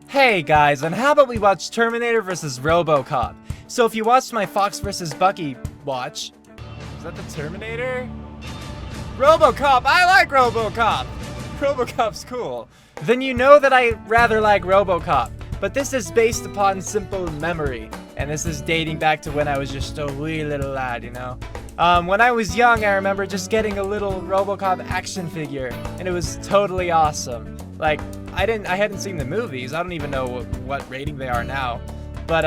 Hey guys, and how about we watch Terminator vs RoboCop? So if you watched my Fox vs Bucky watch, is that the Terminator? RoboCop! I like RoboCop! RoboCop's cool. Then you know that I rather like RoboCop, but this is based upon simple memory, and this is dating back to when I was just a wee little lad, you know? When I was young, I remember just getting a little RoboCop action figure, and it was totally awesome. Like, I hadn't seen the movies. I don't even know what rating they are now. But,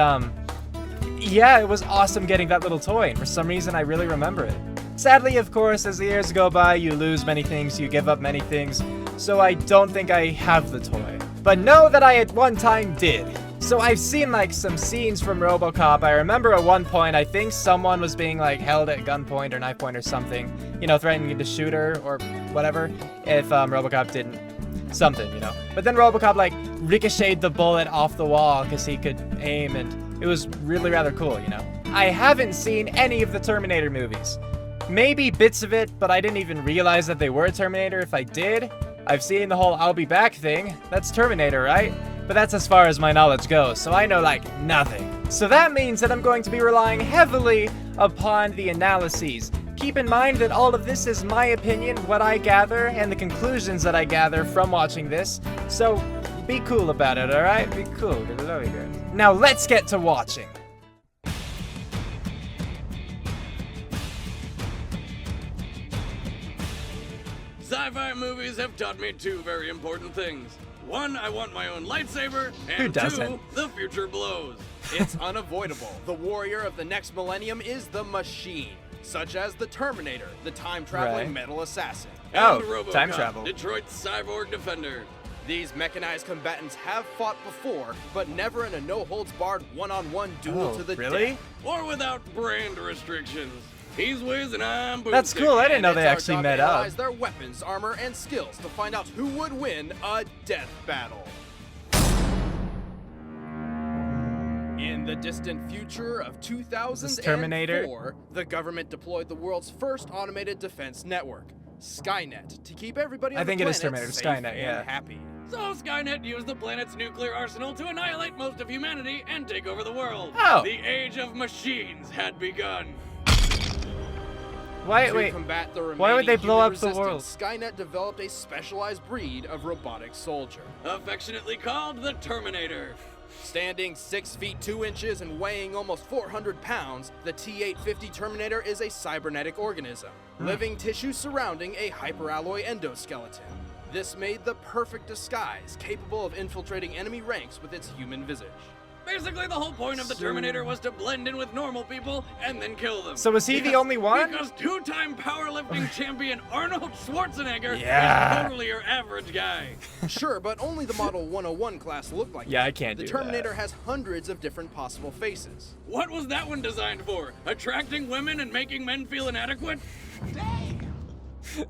yeah, it was awesome getting that little toy, and for some reason, I really remember it. Sadly, of course, as the years go by, you lose many things, you give up many things, so I don't think I have the toy. But know that I at one time did. So I've seen, like, some scenes from RoboCop. I remember at one point, I think someone was being, like, held at gunpoint or knife point or something, you know, threatening to shoot her or whatever, if RoboCop didn't. Something, you know. But then RoboCop, like, ricocheted the bullet off the wall because he could aim, and it was really rather cool, you know. I haven't seen any of the Terminator movies. Maybe bits of it, but I didn't even realize that they were Terminator if I did. I've seen the whole I'll be back thing. That's Terminator, right? But that's as far as my knowledge goes, so I know, like, nothing. So that means that I'm going to be relying heavily upon the analyses. Keep in mind that all of this is my opinion, what I gather, and the conclusions that I gather from watching this. So be cool about it, alright? Be cool, I love you guys. Now let's get to watching. Sci-fi movies have taught me two very important things. One, I want my own lightsaber, Who and doesn't? two, the future blows. It's unavoidable. The warrior of the next millennium is the machine, such as the Terminator, the time-traveling Right. metal assassin. Oh, And RoboCop, time travel. Detroit's cyborg defender. These mechanized combatants have fought before, but never in a no-holds-barred one-on-one duel Oh, to the really? death. Or without brand restrictions. He's Wiz and I'm Boomstick. That's cool, I didn't know And they it's our actually job met to up. analyze their weapons, armor, and skills to find out who would win a death battle. In the distant future of 2004, Terminator? the government deployed the world's first automated defense network, Skynet, to keep everybody on I think the it is planet Terminator, safe Skynet, and yeah. happy. So Skynet used the planet's nuclear arsenal to annihilate most of humanity and take over the world. Oh. The age of machines had begun. Why, To wait, combat the why would they remaining blow human up the world? resistance, Skynet developed a specialized breed of robotic soldier. Affectionately called the Terminator. Standing 6 feet 2 inches and weighing almost 400 pounds, the T-850 Terminator is a cybernetic organism, living tissue surrounding a hyperalloy endoskeleton. This made the perfect disguise, capable of infiltrating enemy ranks with its human visage. Basically, the whole point of the Terminator was to blend in with normal people and then kill them. So was he the only one? Because two-time powerlifting champion Arnold Schwarzenegger Yeah. is totally your average guy. Sure, but only the Model 101 class looked like Yeah, that. I can't The do Terminator that. has hundreds of different possible faces. What was that one designed for? Attracting women and making men feel inadequate?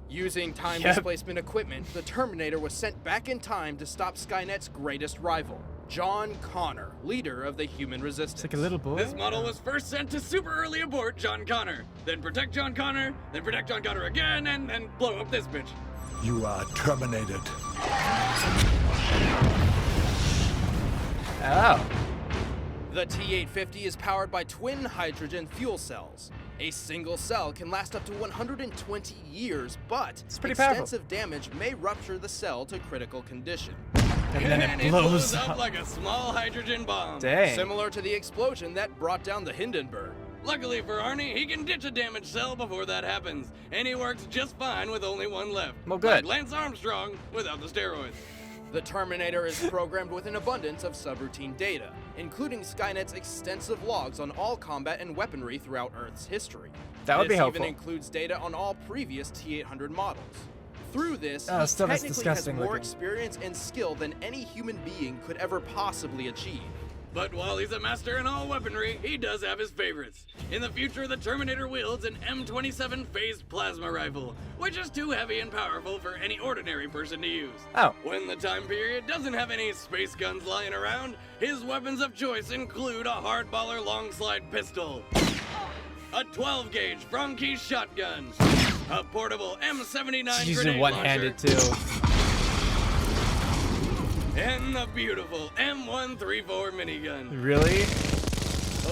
Using time Yep. displacement equipment, the Terminator was sent back in time to stop Skynet's greatest rival, John Connor, leader of the human resistance. It's like a little boy. This model was first sent to super early abort John Connor, then protect John Connor, then protect John Connor again, and then blow up this bitch. You are terminated. Oh. The T-850 is powered by twin hydrogen fuel cells. A single cell can last up to 120 years, but It's pretty powerful. extensive damage may rupture the cell to critical condition. And then And it blows up up. like a small hydrogen bomb. Dang. Similar to the explosion that brought down the Hindenburg. Luckily for Arnie, he can ditch a damaged cell before that happens, and he works just fine with only one left. Well, good. Like Lance Armstrong without the steroids. The Terminator is programmed with an abundance of subroutine data, including Skynet's extensive logs on all combat and weaponry throughout Earth's history. That would be This helpful. even includes data on all previous T-800 models. Through this, Oh, he still that's technically disgusting has more looking. experience and skill than any human being could ever possibly achieve. But while he's a master in all weaponry, he does have his favorites. In the future, the Terminator wields an M27 phased plasma rifle, which is too heavy and powerful for any ordinary person to use. Oh. When the time period doesn't have any space guns lying around, his weapons of choice include a hardballer long slide pistol, a 12-gauge Franke shotgun, a portable M79 She's grenade using one-handed launcher, too. And the beautiful M134 minigun. Really?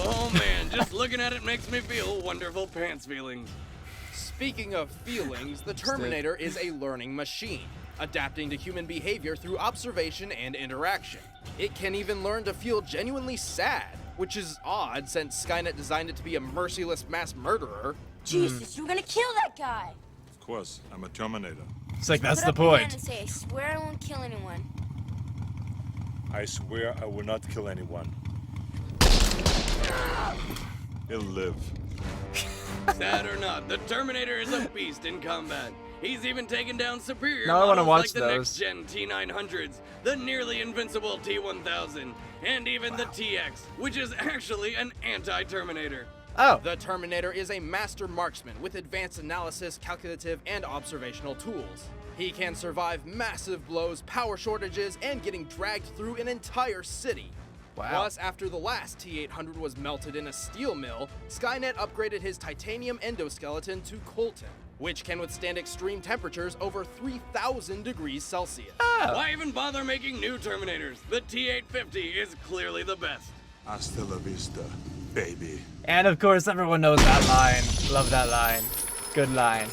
Oh man, just looking at it makes me feel wonderful pants feelings. Speaking of feelings, the Terminator is a learning machine, adapting to human behavior through observation and interaction. It can even learn to feel genuinely sad, which is odd since Skynet designed it to be a merciless mass murderer. Jesus, you were gonna kill that guy. Of course, I'm a Terminator. It's like, that's Put the up your hand point. and say, I swear I won't kill anyone. I swear I will not kill anyone. He'll live. Sad or not, the Terminator is a beast in combat. He's even taken down superior Now I wanna models watch like the those. next-gen T900s, the nearly invincible T1000, and even the TX, which is actually an anti-Terminator. Oh, The Terminator is a master marksman with advanced analysis, calculative, and observational tools. He can survive massive blows, power shortages, and getting dragged through an entire city. wow. Plus, after the last T-800 was melted in a steel mill, Skynet upgraded his titanium endoskeleton to Colton, which can withstand extreme temperatures over 3,000 degrees Celsius. Why even bother making new Terminators? The T-850 is clearly the best. Hasta la vista, baby. And of course, everyone knows that line. Love that line. Good line.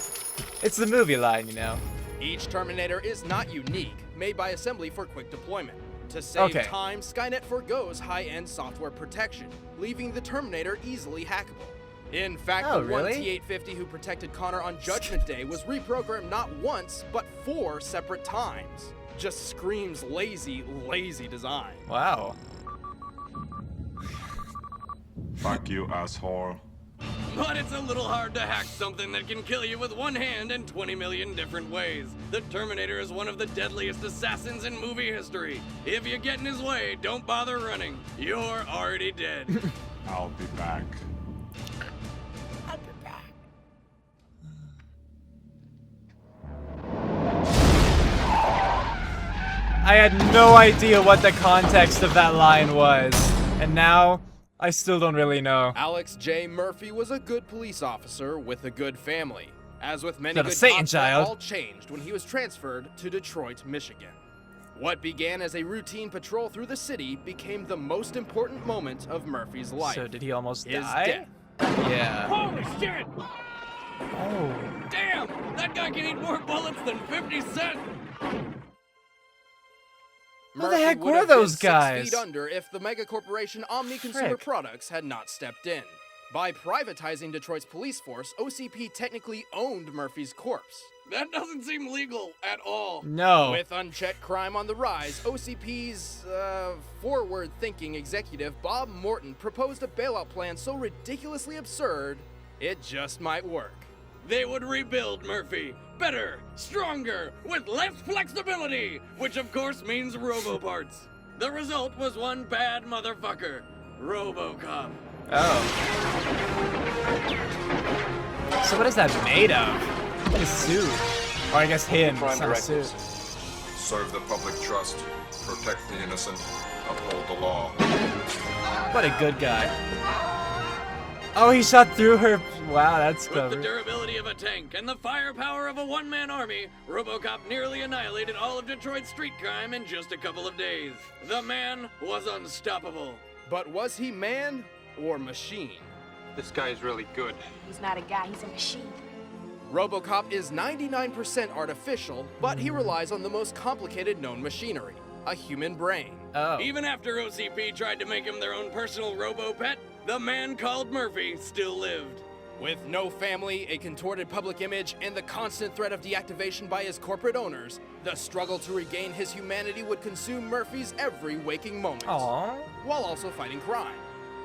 It's the movie line, you know. Each Terminator is not unique, made by assembly for quick deployment. To save Okay. time, Skynet forgoes high-end software protection, leaving the Terminator easily hackable. In fact, Oh, the one really? T-850 who protected Connor on Judgment Day was reprogrammed not once, but 4 separate times. Just screams lazy, lazy design. Wow. Fuck you, asshole. But it's a little hard to hack something that can kill you with one hand in 20 million different ways. The Terminator is one of the deadliest assassins in movie history. If you get in his way, don't bother running. You're already dead. I'll be back. I'll be back. I had no idea what the context of that line was. And now, I still don't really know. Alex J. Murphy was a good police officer with a good family. As with many Not a good Satan cops, that child. all changed when he was transferred to Detroit, Michigan. What began as a routine patrol through the city became the most important moment of Murphy's life. So did he almost His die? death. Yeah. Holy shit! Oh. Damn! That guy can eat more bullets than 50 Cent! Who the Murphy heck would were have been those 6 guys? feet under if the mega corporation Omni Consumer Frick. Products had not stepped in. By privatizing Detroit's police force, OCP technically owned Murphy's corpse. That doesn't seem legal at all. No. With unchecked crime on the rise, OCP's forward-thinking executive Bob Morton proposed a bailout plan so ridiculously absurd, it just might work. They would rebuild Murphy. Better, stronger, with less flexibility, which of course means robo-parts. The result was one bad motherfucker, RoboCop. Oh. So what is that made of? His suit. Or I guess him. It's not a suit. Serve the public trust, protect the innocent, uphold the law. What a good guy. Oh, he shot through her. Wow, that's With the clever. durability of a tank and the firepower of a one-man army, RoboCop nearly annihilated all of Detroit's street crime in just a couple of days. The man was unstoppable. But was he man or machine? This guy is really good. He's not a guy, he's a machine. RoboCop is 99% artificial, but he relies on the most complicated known machinery, a human brain. Oh. Even after OCP tried to make him their own personal robo-pet, the man called Murphy still lived. With no family, a contorted public image, and the constant threat of deactivation by his corporate owners, the struggle to regain his humanity would consume Murphy's every waking moment, Aww. while also fighting crime.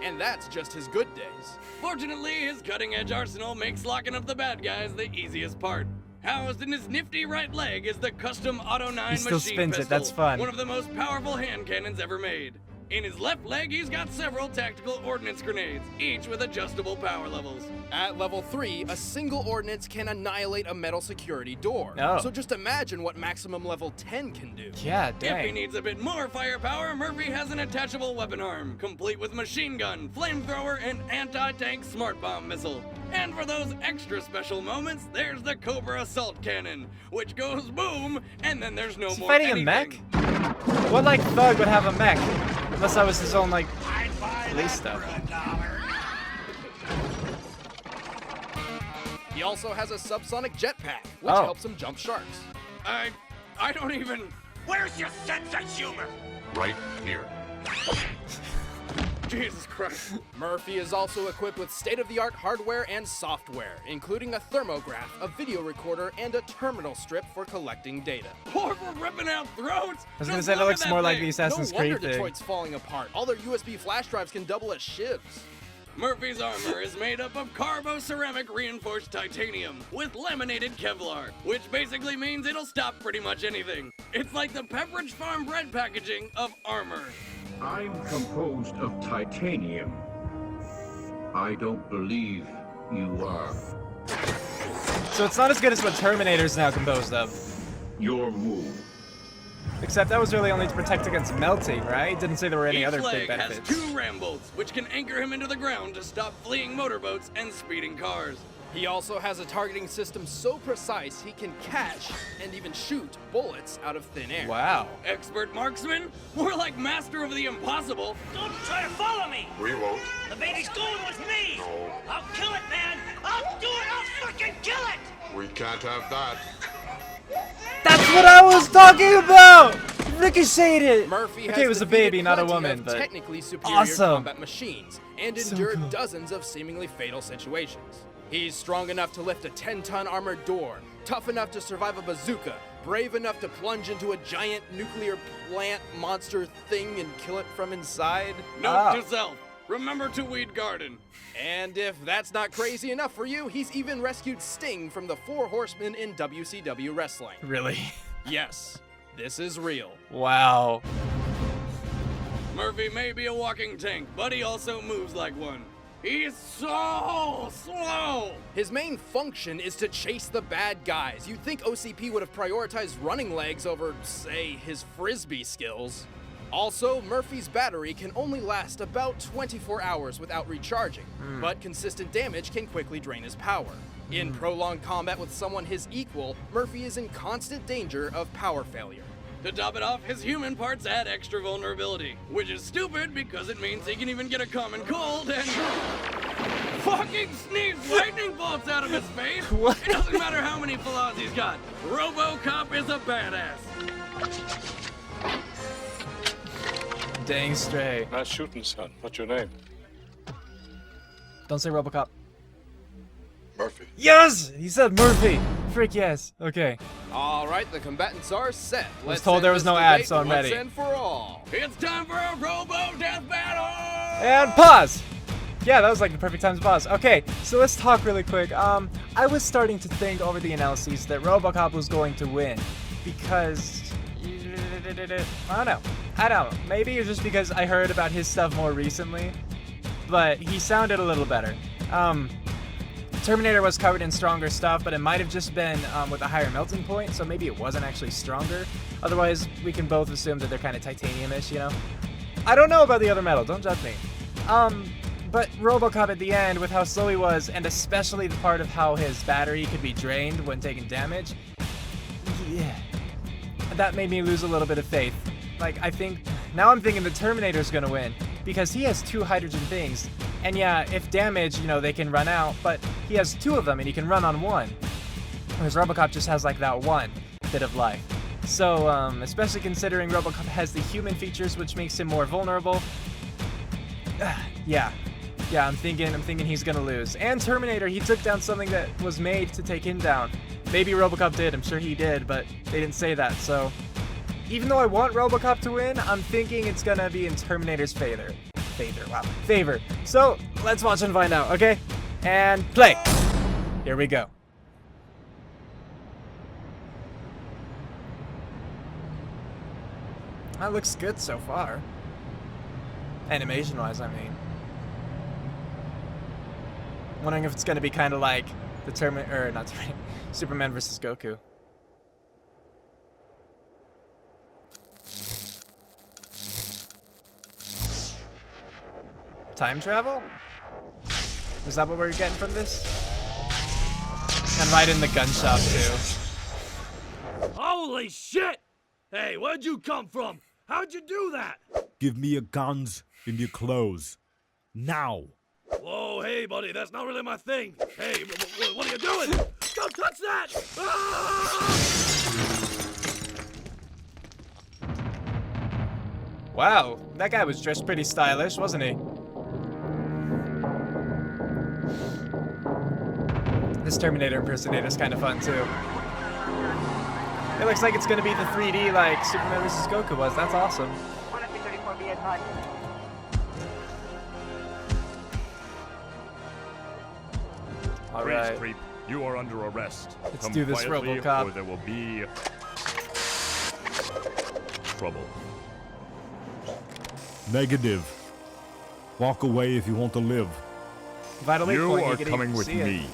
And that's just his good days. Fortunately, his cutting-edge arsenal makes locking up the bad guys the easiest part. Housed in his nifty right leg is the custom Auto 9 He still machine spins it, pistol, that's fun. one of the most powerful hand cannons ever made. In his left leg, he's got several tactical ordnance grenades, each with adjustable power levels. At level 3, a single ordnance can annihilate a metal security door. Oh. So just imagine what maximum level 10 can do. Yeah, If he dang. needs a bit more firepower, Murphy has an attachable weapon arm, complete with machine gun, flamethrower, and anti-tank smart bomb missile. And for those extra special moments, there's the Cobra assault cannon, which goes boom, and then there's no Is he more fighting anything. a mech? What, like, thug would have a mech? Unless that was his own, like, police stuff. He also has a subsonic jetpack, which Oh. helps him jump sharks. I don't even... Where's your sense of humor? Right here. Jesus Christ. Murphy is also equipped with state-of-the-art hardware and software, including a thermograph, a video recorder, and a terminal strip for collecting data. Or for ripping out throats. I was gonna Just say that look looks at more like thing. the Assassin's No wonder Creed thing. Detroit's falling apart. All their USB flash drives can double as shivs. Murphy's armor is made up of carbo-ceramic reinforced titanium with laminated Kevlar, which basically means it'll stop pretty much anything. It's like the Pepperidge Farm bread packaging of armor. I'm composed of titanium. I don't believe you are. So it's not as good as what Terminator's now composed of. Your move. Except that was really only to protect against melting, right? Didn't say there were any Each other big leg benefits. has 2 ram bolts, which can anchor him into the ground to stop fleeing motorboats and speeding cars. He also has a targeting system so precise he can catch and even shoot bullets out of thin air. Wow. Expert marksman? More like master of the impossible. Don't try to follow me! We won't. The baby's going with me! No. I'll kill it, man! I'll do it! I'll fucking kill it! We can't have that. That's what I was talking about! Ricocheted it! Murphy has Okay, it was a defeated baby, not a plenty woman, of but... technically superior awesome. combat machines and So endured cool. dozens of seemingly fatal situations. He's strong enough to lift a 10-ton armored door, tough enough to survive a bazooka, brave enough to plunge into a giant nuclear plant monster thing and kill it from inside. Note to self, remember to weed garden. And if that's not crazy enough for you, he's even rescued Sting from the Four Horsemen in WCW wrestling. Really? Yes, this is real. Wow. Murphy may be a walking tank, but he also moves like one. He's so slow! His main function is to chase the bad guys. You'd think OCP would have prioritized running legs over, say, his frisbee skills. Also, Murphy's battery can only last about 24 hours without recharging, but consistent damage can quickly drain his power. In prolonged combat with someone his equal, Murphy is in constant danger of power failure. To top it off, his human parts add extra vulnerability, which is stupid because it means he can even get a common cold and fucking sneeze lightning bolts out of his face. What? It doesn't matter how many flaws he's got. RoboCop is a badass. Dang straight. Nice shooting, son. What's your name? Don't say RoboCop. Murphy. Yes! He said Murphy! Frick yes. Okay. All right, the combatants are set. Let's told end there was this no ad, debate so I'm once ready. and for all. It's time for a Robo Death Battle! And pause! Yeah, that was like the perfect time to pause. Okay, so let's talk really quick. I was starting to think over the analyses that RoboCop was going to win because... I don't know. Maybe it's just because I heard about his stuff more recently, but he sounded a little better. Terminator was covered in stronger stuff, but it might have just been with a higher melting point, so maybe it wasn't actually stronger. Otherwise, we can both assume that they're kind of titanium-ish, you know? I don't know about the other metal, don't judge me. But RoboCop at the end, with how slow he was, and especially the part of how his battery could be drained when taking damage, yeah, that made me lose a little bit of faith. Like, now I'm thinking the Terminator's gonna win, because he has 2 hydrogen things, and yeah, if damaged, you know, they can run out, but he has 2 of them, and he can run on 1. Whereas RoboCop just has, like, that 1 bit of life. So, especially considering RoboCop has the human features, which makes him more vulnerable, yeah, I'm thinking he's gonna lose. And Terminator, he took down something that was made to take him down. Maybe RoboCop did, I'm sure he did, but they didn't say that, so... Even though I want RoboCop to win, I'm thinking it's gonna be in Terminator's favor. So, let's watch and find out, okay? And play! Here we go. That looks good so far. Animation-wise, I mean. Wondering if it's gonna be kind of like the Superman versus Goku. Time travel? Is that what we're getting from this? And right in the gun shop too. Holy shit! Hey, where'd you come from? How'd you do that? Give me your guns and your clothes. Now! Whoa, hey, buddy, that's not really my thing. Hey, what are you doing? Don't touch that! Ah! Wow, that guy was dressed pretty stylish, wasn't he? This Terminator impersonator is kind of fun too. It looks like it's gonna be the 3D like Superman vs. Goku was. That's awesome. All right. Creep, you are under arrest. Let's Come do this, quietly, RoboCop. or there will be trouble. Negative. Walk away if you want to live. Vital Lake You point, are can coming even with see it. me,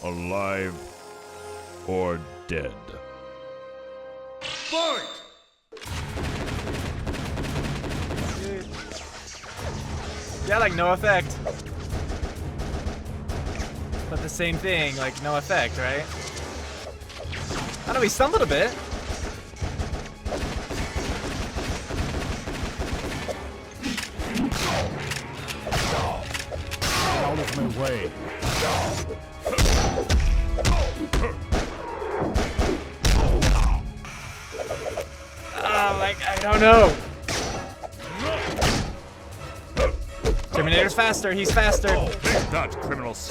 alive or dead. Yeah, like no effect. But the same thing, like no effect, right? I know he stumbled a bit. Out of my way. Oh, like, I don't know. Terminator's faster, he's faster. Think not, criminals.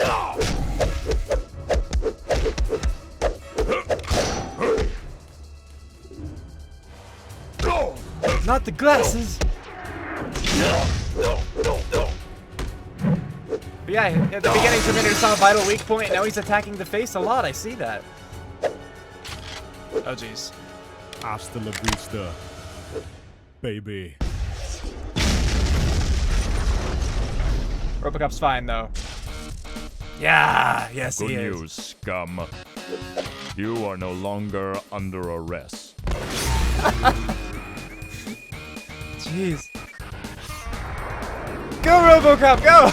Not the glasses. But yeah, at the beginning Terminator saw a vital weak point, now he's attacking the face a lot, I see that. Oh jeez. Hasta la vista, baby. RoboCop's fine though. Yeah, yes Good he is. news, scum. You are no longer under arrest. Jeez. Go RoboCop, go!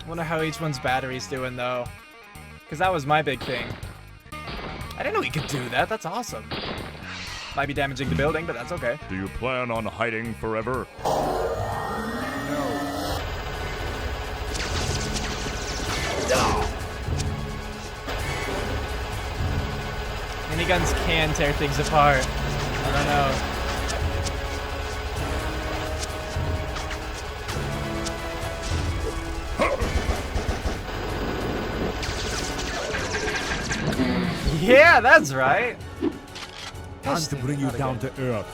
Wonder how each one's battery's doing though. Cause that was my big thing. I didn't know he could do that, that's awesome. Might be damaging the building, but that's okay. Do you plan on hiding forever? Miniguns can tear things apart. I don't know. Yeah, that's right. Time to bring you down to earth.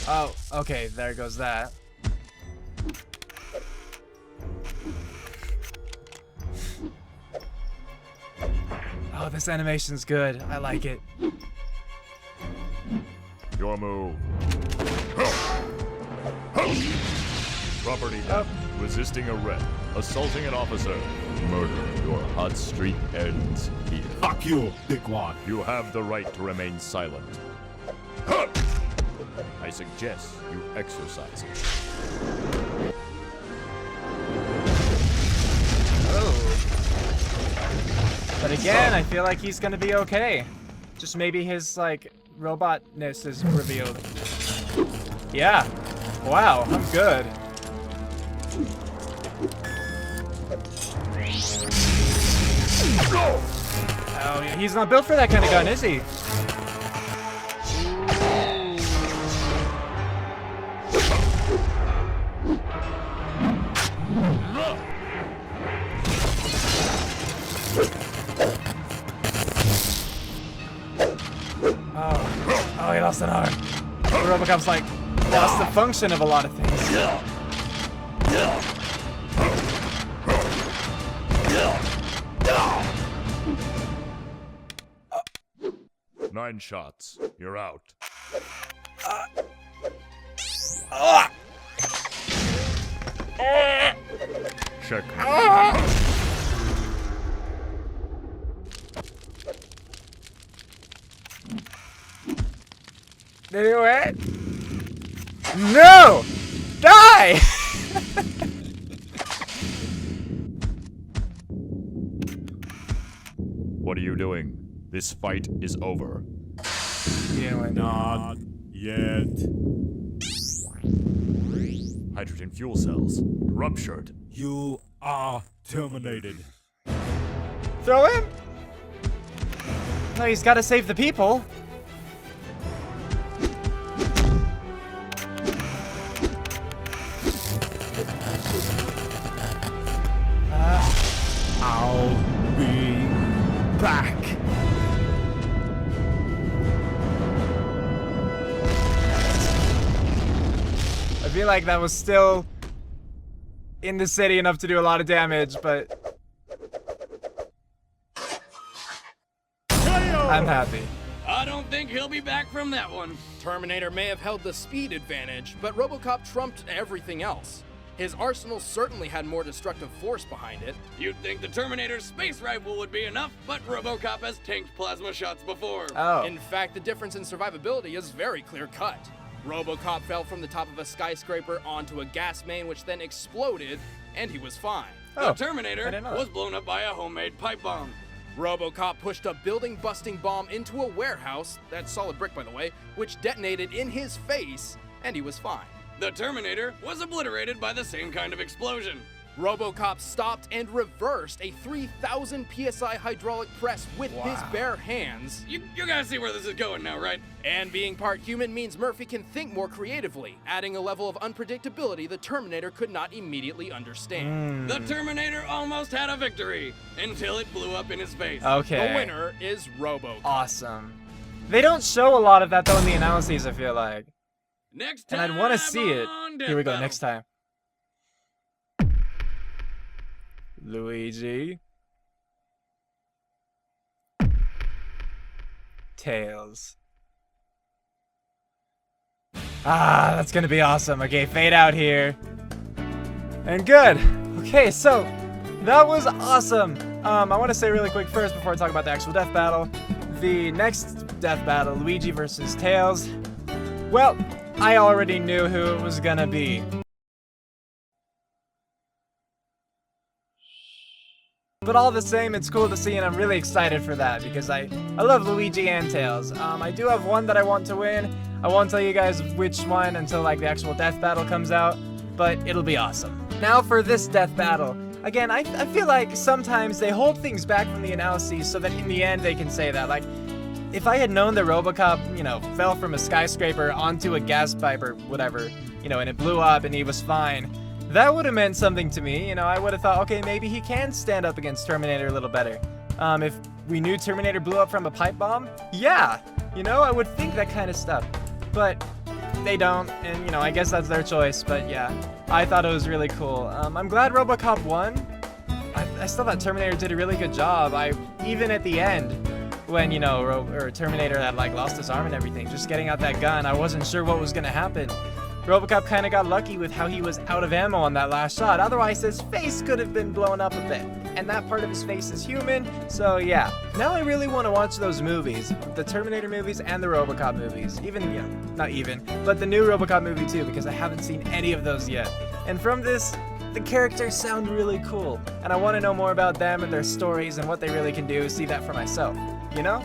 Oh, okay, there goes that. Oh, this animation's good. I like it. Your move. Property theft, resisting arrest, assaulting an officer, murder. Your hot streak ends here. Fuck you, dickwad. You have the right to remain silent. I suggest you exercise it. Oh. But again, I feel like he's gonna be okay. Just maybe his, like, robotness is revealed. Yeah. Wow, I'm good. Oh, yeah, he's not built for that kind of gun, is he? Oh. Oh, he lost an arm. RoboCop's like lost the function of a lot of things. 9 shots. You're out. Check. Did he win? No! Die! What are you doing? This fight is over. You didn't win. Not yet. Hydrogen fuel cells ruptured. You are terminated. Throw him? No, he's gotta save the people. I'll be back. I feel like that was still in the city enough to do a lot of damage, but I'm happy. I don't think he'll be back from that one. Terminator may have held the speed advantage, but RoboCop trumped everything else. His arsenal certainly had more destructive force behind it. You'd think the Terminator's space rifle would be enough, but RoboCop has tanked plasma shots before. Oh. In fact, the difference in survivability is very clear-cut. RoboCop fell from the top of a skyscraper onto a gas main, which then exploded, and he was fine. Oh, The Terminator I didn't know that. was blown up by a homemade pipe bomb. RoboCop pushed a building-busting bomb into a warehouse, that's solid brick by the way, which detonated in his face, and he was fine. The Terminator was obliterated by the same kind of explosion. RoboCop stopped and reversed a 3,000 PSI hydraulic press with his bare hands. You guys see where this is going now, right? And being part human means Murphy can think more creatively, adding a level of unpredictability the Terminator could not immediately understand. The Terminator almost had a victory until it blew up in his face. Okay. The winner is RoboCop. Awesome. They don't show a lot of that though in the analyses, I feel like. Next And time I'd want to see it. on Here we go, Death next time. Luigi. Tails. Ah, that's gonna be awesome. Okay, fade out here. And good. Okay, so that was awesome. I want to say really quick first before I talk about the actual death battle. The next death battle, Luigi versus Tails. Well, I already knew who it was gonna be. But all the same, it's cool to see, and I'm really excited for that because I love Luigi and Tails. I do have one that I want to win. I won't tell you guys which one until like the actual death battle comes out, but it'll be awesome. Now for this death battle. Again, I feel like sometimes they hold things back from the analyses so that in the end they can say that. Like, if I had known that RoboCop, you know, fell from a skyscraper onto a gas pipe or whatever, you know, and it blew up and he was fine, that would have meant something to me. You know, I would have thought, okay, maybe he can stand up against Terminator a little better. If we knew Terminator blew up from a pipe bomb, yeah, you know, I would think that kind of stuff. But they don't, and, you know, I guess that's their choice, but yeah, I thought it was really cool. I'm glad RoboCop won. I still thought Terminator did a really good job. Even at the end, when, you know, Terminator had, like, lost his arm and everything, just getting out that gun, I wasn't sure what was gonna happen. RoboCop kind of got lucky with how he was out of ammo on that last shot. Otherwise, his face could have been blown up a bit. And that part of his face is human, so yeah. Now I really want to watch those movies. The Terminator movies and the RoboCop movies. Even, you know, not even, but the new RoboCop movie too, because I haven't seen any of those yet. And from this, the characters sound really cool. And I want to know more about them and their stories and what they really can do, see that for myself, you know?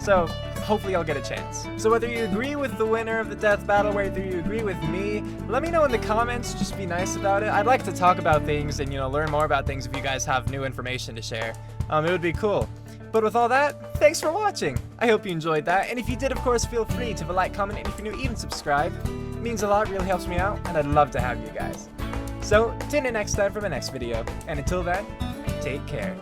So, hopefully I'll get a chance. So whether you agree with the winner of the death battle, whether you agree with me, let me know in the comments, just be nice about it. I'd like to talk about things and, you know, learn more about things if you guys have new information to share. It would be cool. But with all that, thanks for watching. I hope you enjoyed that, and if you did, of course, feel free to like, comment, and if you're new, even subscribe. It means a lot, really helps me out, and I'd love to have you guys. So, tune in next time for my next video, and until then, take care.